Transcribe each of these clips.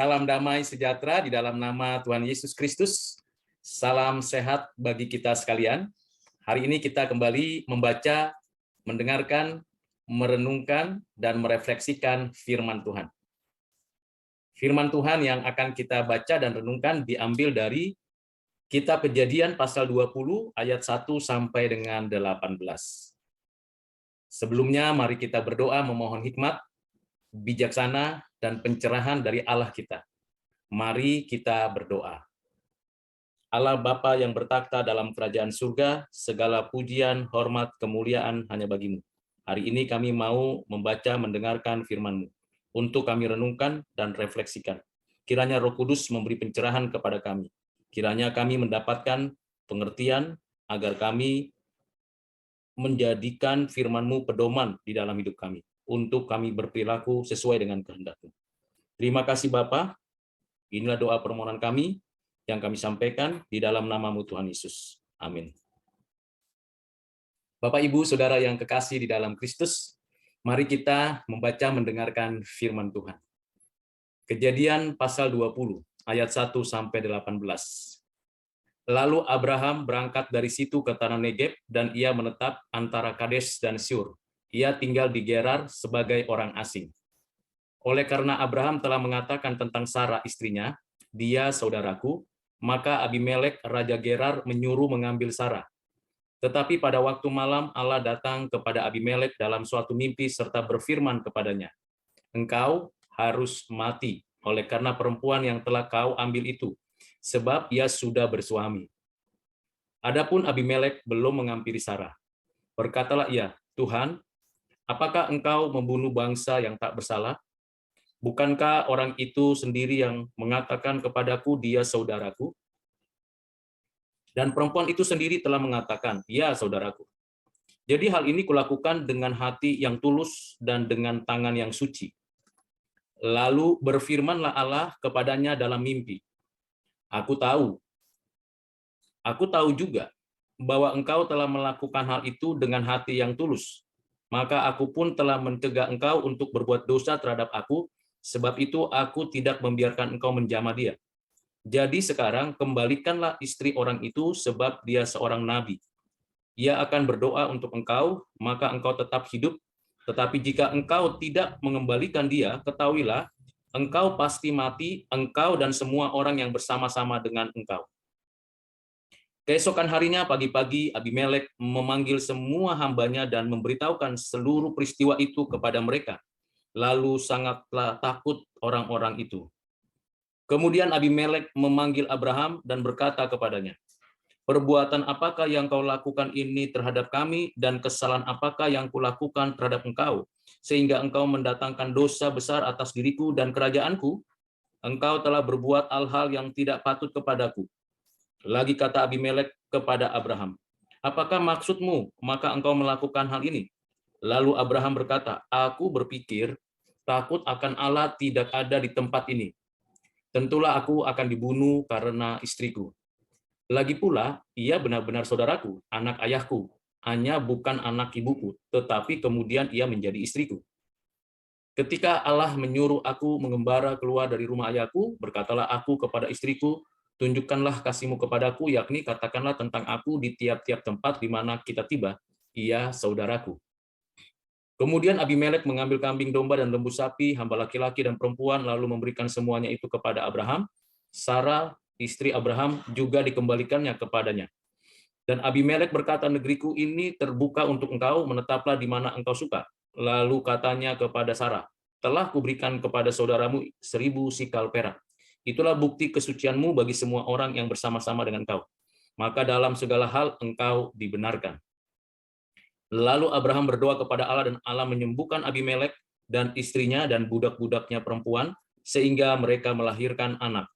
Salam damai sejahtera di dalam nama Tuhan Yesus Kristus. Salam sehat bagi kita sekalian. Hari ini kita kembali membaca, mendengarkan, merenungkan, dan merefleksikan firman Tuhan. Firman Tuhan yang akan kita baca dan renungkan diambil dari Kitab Kejadian pasal 20 ayat 1 sampai dengan 18. Sebelumnya mari kita berdoa memohon hikmat, bijaksana, dan pencerahan dari Allah kita. Mari kita berdoa. Allah Bapa yang bertakhta dalam kerajaan surga, segala pujian, hormat, kemuliaan hanya bagimu. Hari ini kami mau membaca, mendengarkan firman-Mu untuk kami renungkan dan refleksikan. Kiranya Roh Kudus memberi pencerahan kepada kami. Kiranya kami mendapatkan pengertian agar kami menjadikan firman-Mu pedoman di dalam hidup kami, untuk kami berperilaku sesuai dengan kehendak-Mu. Terima kasih Bapa. Inilah doa permohonan kami yang kami sampaikan di dalam nama-Mu Tuhan Yesus. Amin. Bapak, Ibu, Saudara yang kekasih di dalam Kristus, mari kita membaca mendengarkan firman Tuhan. Kejadian pasal 20 ayat 1 sampai 18. Lalu Abraham berangkat dari situ ke tanah Negeb dan ia menetap antara Kades dan Syur. Ia tinggal di Gerar sebagai orang asing. Oleh karena Abraham telah mengatakan tentang Sarah istrinya, dia saudaraku, maka Abimelek raja Gerar menyuruh mengambil Sarah. Tetapi pada waktu malam Allah datang kepada Abimelek dalam suatu mimpi serta berfirman kepadanya, engkau harus mati oleh karena perempuan yang telah kau ambil itu, sebab ia sudah bersuami. Adapun Abimelek belum menghampiri Sarah. Berkatalah ia, Tuhan, apakah engkau membunuh bangsa yang tak bersalah? Bukankah orang itu sendiri yang mengatakan kepadaku dia saudaraku? Dan perempuan itu sendiri telah mengatakan, ya saudaraku. Jadi hal ini kulakukan dengan hati yang tulus dan dengan tangan yang suci. Lalu berfirmanlah Allah kepadanya dalam mimpi. Aku tahu juga bahwa engkau telah melakukan hal itu dengan hati yang tulus. Maka aku pun telah mencegah engkau untuk berbuat dosa terhadap aku, sebab itu aku tidak membiarkan engkau menjamah dia. Jadi sekarang kembalikanlah istri orang itu sebab dia seorang nabi. Ia akan berdoa untuk engkau, maka engkau tetap hidup. Tetapi jika engkau tidak mengembalikan dia, ketahuilah, engkau pasti mati, engkau dan semua orang yang bersama-sama dengan engkau. Keesokan harinya pagi-pagi Abimelek memanggil semua hambanya dan memberitahukan seluruh peristiwa itu kepada mereka. Lalu sangatlah takut orang-orang itu. Kemudian Abimelek memanggil Abraham dan berkata kepadanya, perbuatan apakah yang kau lakukan ini terhadap kami dan kesalahan apakah yang kulakukan terhadap engkau, sehingga engkau mendatangkan dosa besar atas diriku dan kerajaanku? Engkau telah berbuat hal-hal yang tidak patut kepadaku. Lagi kata Abimelek kepada Abraham, apakah maksudmu maka engkau melakukan hal ini? Lalu Abraham berkata, aku berpikir takut akan Allah tidak ada di tempat ini. Tentulah aku akan dibunuh karena istriku. Lagi pula, ia benar-benar saudaraku, anak ayahku, hanya bukan anak ibuku, tetapi kemudian ia menjadi istriku. Ketika Allah menyuruh aku mengembara keluar dari rumah ayahku, berkatalah aku kepada istriku, tunjukkanlah kasihmu kepadaku, yakni katakanlah tentang aku di tiap-tiap tempat di mana kita tiba, ia saudaraku. Kemudian Abimelek mengambil kambing domba dan lembu sapi, hamba laki-laki dan perempuan, lalu memberikan semuanya itu kepada Abraham. Sarah, istri Abraham, juga dikembalikannya kepadanya. Dan Abimelek berkata, negeriku ini terbuka untuk engkau, menetaplah di mana engkau suka. Lalu katanya kepada Sarah, telah kuberikan kepada saudaramu 1000 sikal perak. Itulah bukti kesucianmu bagi semua orang yang bersama-sama dengan engkau. Maka dalam segala hal engkau dibenarkan. Lalu Abraham berdoa kepada Allah dan Allah menyembuhkan Abimelek dan istrinya dan budak-budaknya perempuan sehingga mereka melahirkan anak.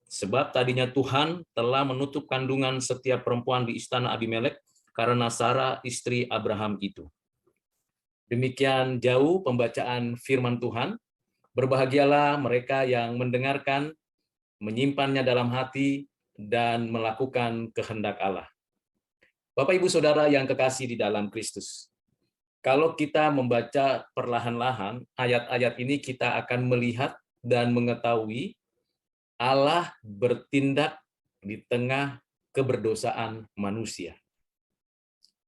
Sebab tadinya Tuhan telah menutup kandungan setiap perempuan di istana Abimelek karena Sarah istri Abraham itu. Demikian jauh pembacaan firman Tuhan. Berbahagialah mereka yang mendengarkan, menyimpannya dalam hati, dan melakukan kehendak Allah. Bapak, Ibu, Saudara yang kekasih di dalam Kristus, kalau kita membaca perlahan-lahan ayat-ayat ini, kita akan melihat dan mengetahui Allah bertindak di tengah keberdosaan manusia.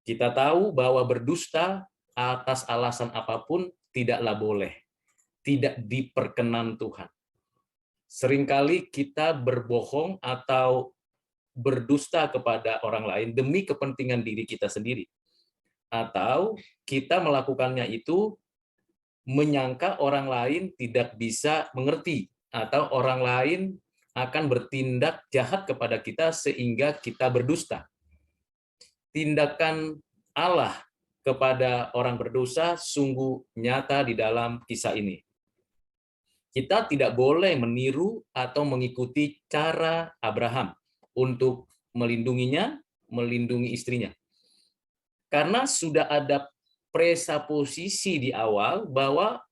Kita tahu bahwa berdusta atas alasan apapun tidaklah boleh, tidak diperkenan Tuhan. Seringkali kita berbohong atau berdusta kepada orang lain demi kepentingan diri kita sendiri. Atau kita melakukannya itu menyangka orang lain tidak bisa mengerti, atau orang lain akan bertindak jahat kepada kita sehingga kita berdusta. Tindakan Allah kepada orang berdosa sungguh nyata di dalam kisah ini. Kita tidak boleh meniru atau mengikuti cara Abraham untuk melindunginya, melindungi istrinya. Karena sudah ada presaposisi di awal bahwa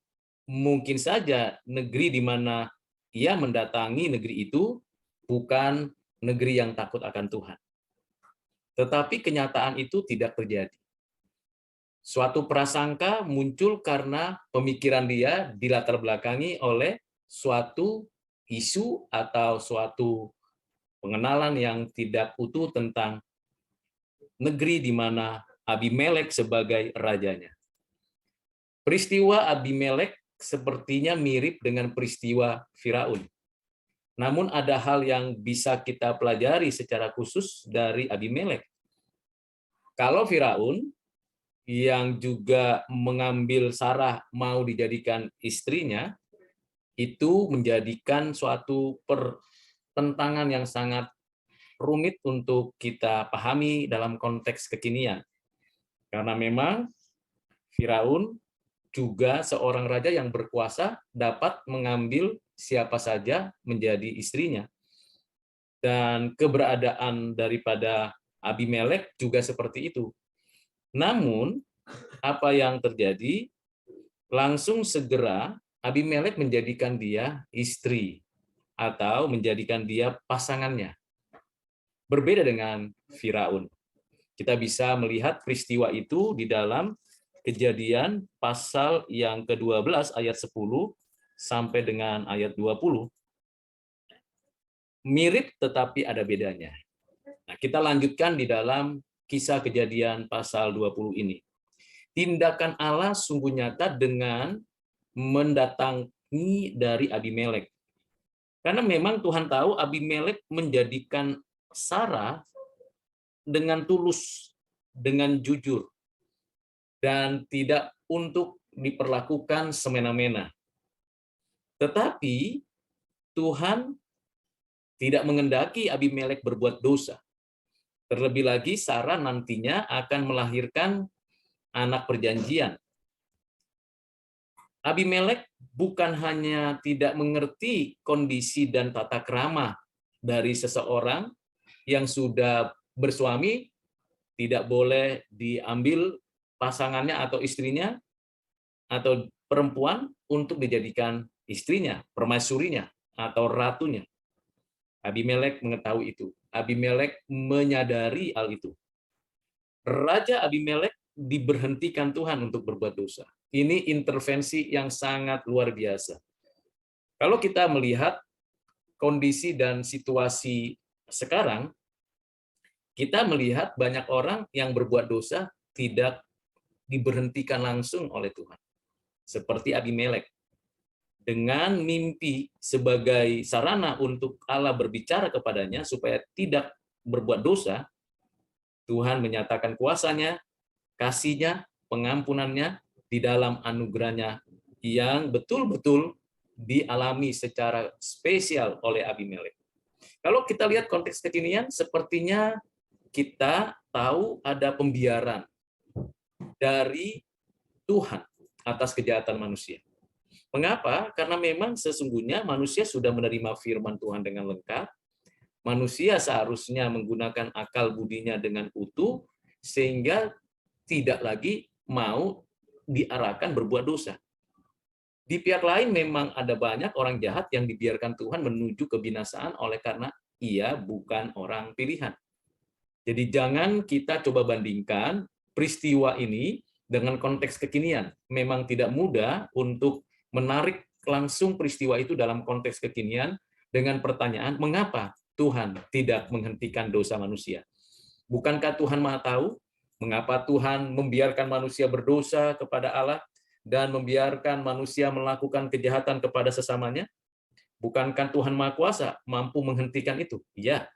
mungkin saja negeri di mana ia mendatangi negeri itu bukan negeri yang takut akan Tuhan. Tetapi kenyataan itu tidak terjadi. Suatu prasangka muncul karena pemikiran dia dilatar belakangi oleh suatu isu atau suatu pengenalan yang tidak utuh tentang negeri di mana Abimelek sebagai rajanya. Peristiwa Abimelek sepertinya mirip dengan peristiwa Firaun. Namun ada hal yang bisa kita pelajari secara khusus dari Abimelek. Kalau Firaun yang juga mengambil Sarah mau dijadikan istrinya, itu menjadikan suatu pertentangan yang sangat rumit untuk kita pahami dalam konteks kekinian. Karena memang Firaun juga seorang raja yang berkuasa dapat mengambil siapa saja menjadi istrinya. Dan keberadaan daripada Abimelek juga seperti itu. Namun, apa yang terjadi? Langsung segera Abimelek menjadikan dia istri atau menjadikan dia pasangannya. Berbeda dengan Firaun. Kita bisa melihat peristiwa itu di dalam Kejadian pasal yang ke-12 ayat 10 sampai dengan ayat 20. Mirip tetapi ada bedanya. Nah, kita lanjutkan di dalam kisah Kejadian pasal 20 ini. Tindakan Allah sungguh nyata dengan mendatangi dari Abimelek. Karena memang Tuhan tahu Abimelek menjadikan Sarah dengan tulus, dengan jujur, dan tidak untuk diperlakukan semena-mena. Tetapi Tuhan tidak mengendaki Abimelek berbuat dosa. Terlebih lagi Sarah nantinya akan melahirkan anak perjanjian. Abimelek bukan hanya tidak mengerti kondisi dan tata krama dari seseorang yang sudah bersuami, tidak boleh diambil pasangannya atau istrinya atau perempuan untuk dijadikan istrinya, permaisurinya atau ratunya. Abimelek mengetahui itu. Abimelek menyadari hal itu. Raja Abimelek diberhentikan Tuhan untuk berbuat dosa. Ini intervensi yang sangat luar biasa. Kalau kita melihat kondisi dan situasi sekarang, kita melihat banyak orang yang berbuat dosa tidak diberhentikan langsung oleh Tuhan. Seperti Abimelek. Dengan mimpi sebagai sarana untuk Allah berbicara kepadanya supaya tidak berbuat dosa, Tuhan menyatakan kuasanya, kasihnya, pengampunannya di dalam anugerahnya yang betul-betul dialami secara spesial oleh Abimelek. Kalau kita lihat konteks kekinian, sepertinya kita tahu ada pembiaran dari Tuhan atas kejahatan manusia. Mengapa? Karena memang sesungguhnya manusia sudah menerima firman Tuhan dengan lengkap. Manusia seharusnya menggunakan akal budinya dengan utuh, sehingga tidak lagi mau diarahkan berbuat dosa. Di pihak lain memang ada banyak orang jahat yang dibiarkan Tuhan menuju kebinasaan oleh karena ia bukan orang pilihan. Jadi jangan kita coba bandingkan peristiwa ini dengan konteks kekinian. Memang tidak mudah untuk menarik langsung peristiwa itu dalam konteks kekinian, dengan pertanyaan, mengapa Tuhan tidak menghentikan dosa manusia? Bukankah Tuhan Maha Tahu mengapa Tuhan membiarkan manusia berdosa kepada Allah dan membiarkan manusia melakukan kejahatan kepada sesamanya? Bukankah Tuhan Maha Kuasa mampu menghentikan itu? Iya,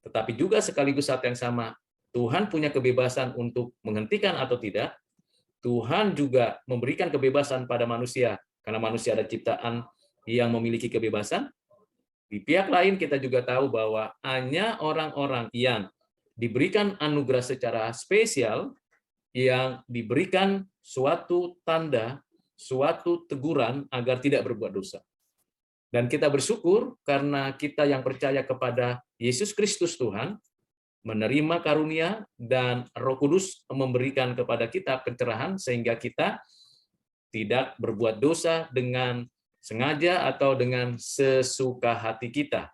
tetapi juga sekaligus saat yang sama, Tuhan punya kebebasan untuk menghentikan atau tidak. Tuhan juga memberikan kebebasan pada manusia, karena manusia ada ciptaan yang memiliki kebebasan. Di pihak lain kita juga tahu bahwa hanya orang-orang yang diberikan anugerah secara spesial, yang diberikan suatu tanda, suatu teguran agar tidak berbuat dosa. Dan kita bersyukur karena kita yang percaya kepada Yesus Kristus Tuhan, menerima karunia dan Roh Kudus memberikan kepada kita pencerahan sehingga kita tidak berbuat dosa dengan sengaja atau dengan sesuka hati kita.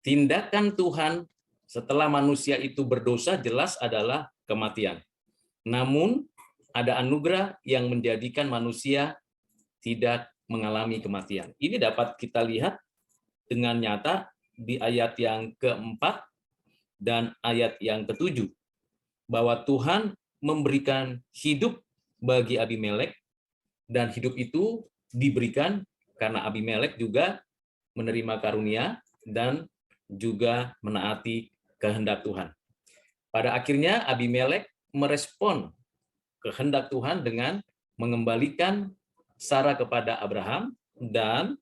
Tindakan Tuhan setelah manusia itu berdosa jelas adalah kematian. Namun ada anugerah yang menjadikan manusia tidak mengalami kematian. Ini dapat kita lihat dengan nyata di ayat yang keempat dan ayat yang ketujuh, bahwa Tuhan memberikan hidup bagi Abimelek, dan hidup itu diberikan karena Abimelek juga menerima karunia dan juga menaati kehendak Tuhan. Pada akhirnya Abimelek merespon kehendak Tuhan dengan mengembalikan Sarah kepada Abraham dan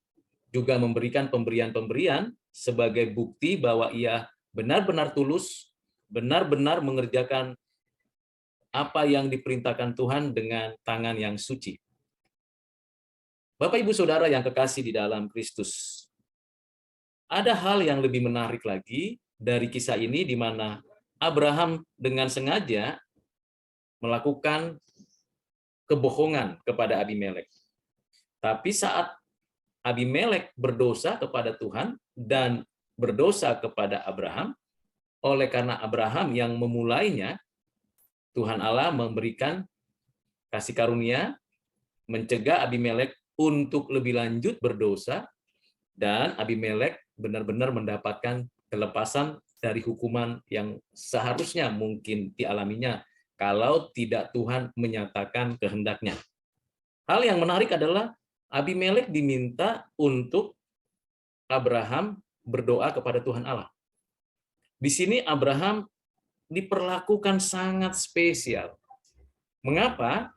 juga memberikan pemberian-pemberian sebagai bukti bahwa ia benar-benar tulus, benar-benar mengerjakan apa yang diperintahkan Tuhan dengan tangan yang suci. Bapak, Ibu, Saudara yang kekasih di dalam Kristus, ada hal yang lebih menarik lagi dari kisah ini, di mana Abraham dengan sengaja melakukan kebohongan kepada Abimelek. Tapi saat Abimelek berdosa kepada Tuhan dan berdosa kepada Abraham, oleh karena Abraham yang memulainya, Tuhan Allah memberikan kasih karunia, mencegah Abimelek untuk lebih lanjut berdosa, dan Abimelek benar-benar mendapatkan kelepasan dari hukuman yang seharusnya mungkin dialaminya kalau tidak Tuhan menyatakan kehendaknya. Hal yang menarik adalah Abimelek diminta untuk Abraham berdoa kepada Tuhan Allah. Di sini Abraham diperlakukan sangat spesial. Mengapa?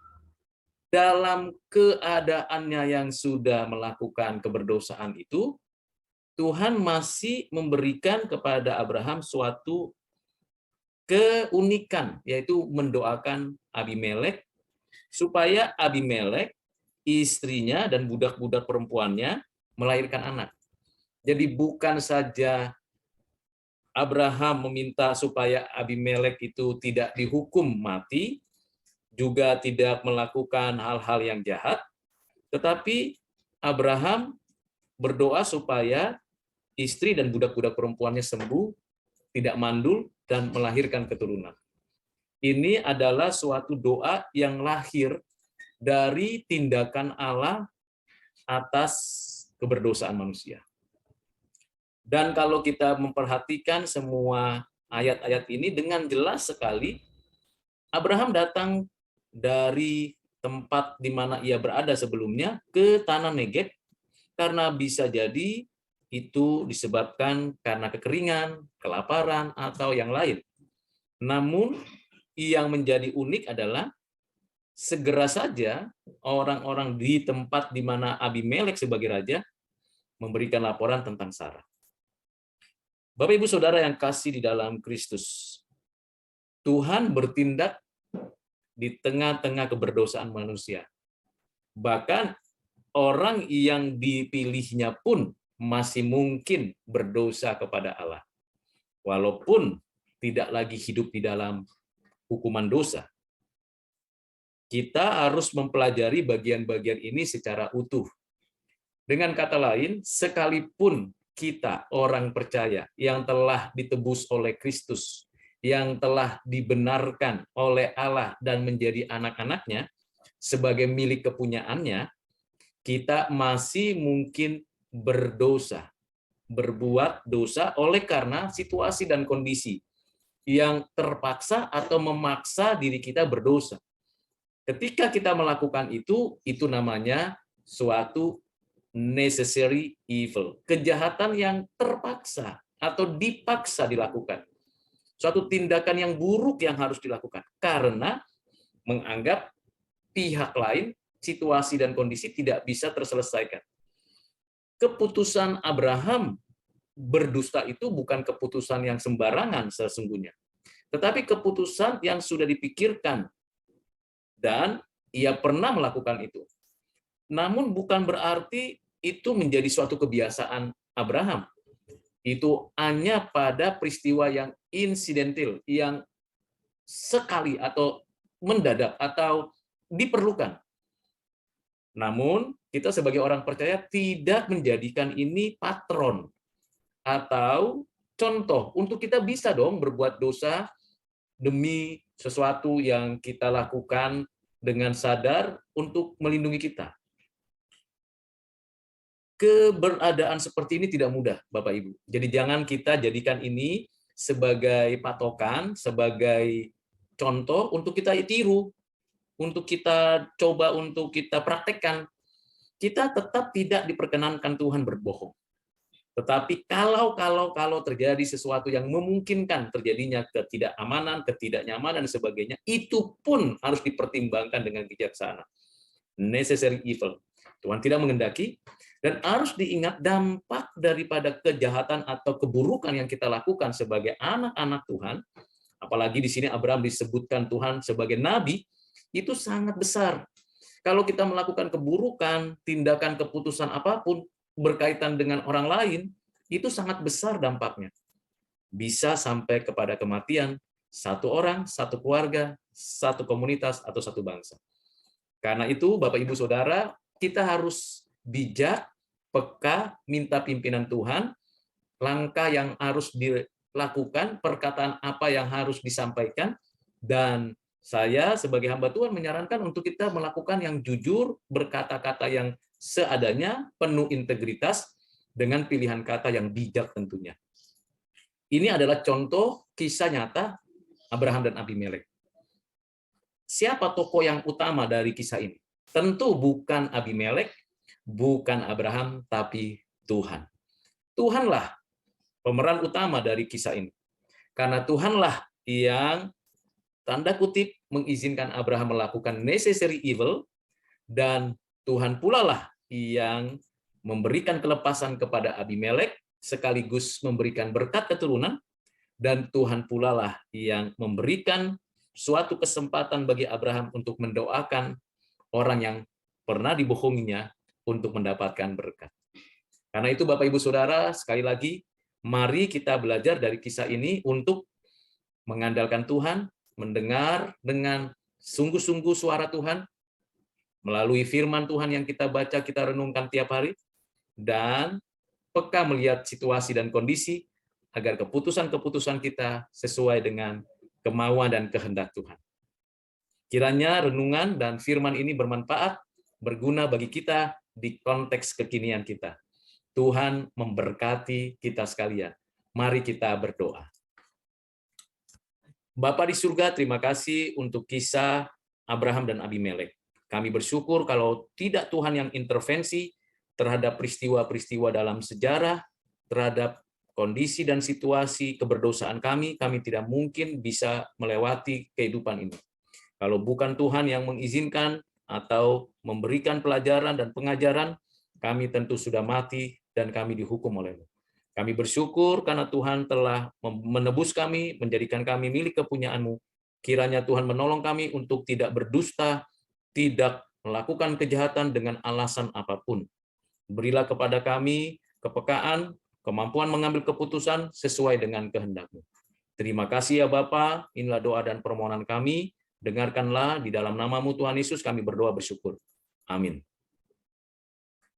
Dalam keadaannya yang sudah melakukan keberdosaan itu, Tuhan masih memberikan kepada Abraham suatu keunikan, yaitu mendoakan Abimelek, supaya Abimelek, istrinya, dan budak-budak perempuannya melahirkan anak. Jadi bukan saja Abraham meminta supaya Abimelek itu tidak dihukum mati, juga tidak melakukan hal-hal yang jahat, tetapi Abraham berdoa supaya istri dan budak-budak perempuannya sembuh, tidak mandul, dan melahirkan keturunan. Ini adalah suatu doa yang lahir dari tindakan Allah atas keberdosaan manusia. Dan kalau kita memperhatikan semua ayat-ayat ini dengan jelas sekali, Abraham datang dari tempat di mana ia berada sebelumnya ke tanah Negeb, karena bisa jadi itu disebabkan karena kekeringan, kelaparan, atau yang lain. Namun yang menjadi unik adalah segera saja orang-orang di tempat di mana Abimelek sebagai raja memberikan laporan tentang Sarah. Bapak, Ibu, Saudara yang kasih di dalam Kristus, Tuhan bertindak di tengah-tengah keberdosaan manusia. Bahkan orang yang dipilihnya pun masih mungkin berdosa kepada Allah, walaupun tidak lagi hidup di dalam hukuman dosa. Kita harus mempelajari bagian-bagian ini secara utuh. Dengan kata lain, sekalipun kita orang percaya yang telah ditebus oleh Kristus, yang telah dibenarkan oleh Allah dan menjadi anak-anaknya sebagai milik kepunyaannya, kita masih mungkin berdosa, berbuat dosa oleh karena situasi dan kondisi yang terpaksa atau memaksa diri kita berdosa. Ketika kita melakukan itu namanya suatu necessary evil, kejahatan yang terpaksa atau dipaksa dilakukan. Suatu tindakan yang buruk yang harus dilakukan karena menganggap pihak lain, situasi dan kondisi tidak bisa terselesaikan. Keputusan Abraham berdusta itu bukan keputusan yang sembarangan sesungguhnya, tetapi keputusan yang sudah dipikirkan dan ia pernah melakukan itu. Namun bukan berarti itu menjadi suatu kebiasaan Abraham. Itu hanya pada peristiwa yang insidental, yang sekali atau mendadak atau diperlukan. Namun kita sebagai orang percaya tidak menjadikan ini patron atau contoh untuk kita bisa dong berbuat dosa demi sesuatu yang kita lakukan dengan sadar untuk melindungi kita. Keberadaan seperti ini tidak mudah, Bapak Ibu. Jadi jangan kita jadikan ini sebagai patokan, sebagai contoh untuk kita tiru, untuk kita coba, untuk kita praktekkan. Kita tetap tidak diperkenankan Tuhan berbohong. Tetapi kalau terjadi sesuatu yang memungkinkan terjadinya ketidakamanan, ketidaknyamanan, dan sebagainya, itu pun harus dipertimbangkan dengan bijaksana. Necessary evil. Tuhan tidak mengendaki, dan harus diingat dampak daripada kejahatan atau keburukan yang kita lakukan sebagai anak-anak Tuhan, apalagi di sini Abraham disebutkan Tuhan sebagai nabi, itu sangat besar. Kalau kita melakukan keburukan, tindakan keputusan apapun berkaitan dengan orang lain, itu sangat besar dampaknya. Bisa sampai kepada kematian satu orang, satu keluarga, satu komunitas, atau satu bangsa. Karena itu, Bapak, Ibu, Saudara, kita harus bijak, peka, minta pimpinan Tuhan, langkah yang harus dilakukan, perkataan apa yang harus disampaikan, dan saya sebagai hamba Tuhan menyarankan untuk kita melakukan yang jujur, berkata-kata yang seadanya, penuh integritas, dengan pilihan kata yang bijak tentunya. Ini adalah contoh kisah nyata Abraham dan Abimelek. Siapa tokoh yang utama dari kisah ini? Tentu bukan Abimelek, bukan Abraham, tapi Tuhan. Tuhanlah pemeran utama dari kisah ini. Karena Tuhanlah yang tanda kutip mengizinkan Abraham melakukan necessary evil, dan Tuhan pula lah yang memberikan kelepasan kepada Abimelek, sekaligus memberikan berkat keturunan, dan Tuhan pula lah yang memberikan suatu kesempatan bagi Abraham untuk mendoakan orang yang pernah dibohonginya untuk mendapatkan berkat. Karena itu, Bapak, Ibu, Saudara, sekali lagi, mari kita belajar dari kisah ini untuk mengandalkan Tuhan, mendengar dengan sungguh-sungguh suara Tuhan, melalui firman Tuhan yang kita baca, kita renungkan tiap hari, dan peka melihat situasi dan kondisi, agar keputusan-keputusan kita sesuai dengan kemauan dan kehendak Tuhan. Kiranya renungan dan firman ini bermanfaat, berguna bagi kita di konteks kekinian kita. Tuhan memberkati kita sekalian. Mari kita berdoa. Bapa di surga, terima kasih untuk kisah Abraham dan Abimelek. Kami bersyukur kalau tidak Tuhan yang intervensi terhadap peristiwa-peristiwa dalam sejarah, terhadap kondisi dan situasi keberdosaan kami tidak mungkin bisa melewati kehidupan ini. Kalau bukan Tuhan yang mengizinkan atau memberikan pelajaran dan pengajaran, kami tentu sudah mati dan kami dihukum oleh-Mu. Kami bersyukur karena Tuhan telah menebus kami, menjadikan kami milik kepunyaan-Mu. Kiranya Tuhan menolong kami untuk tidak berdusta, tidak melakukan kejahatan dengan alasan apapun. Berilah kepada kami kepekaan, kemampuan mengambil keputusan sesuai dengan kehendak-Mu. Terima kasih ya Bapa, inilah doa dan permohonan kami. Dengarkanlah di dalam nama-Mu Tuhan Yesus kami berdoa bersyukur. Amin.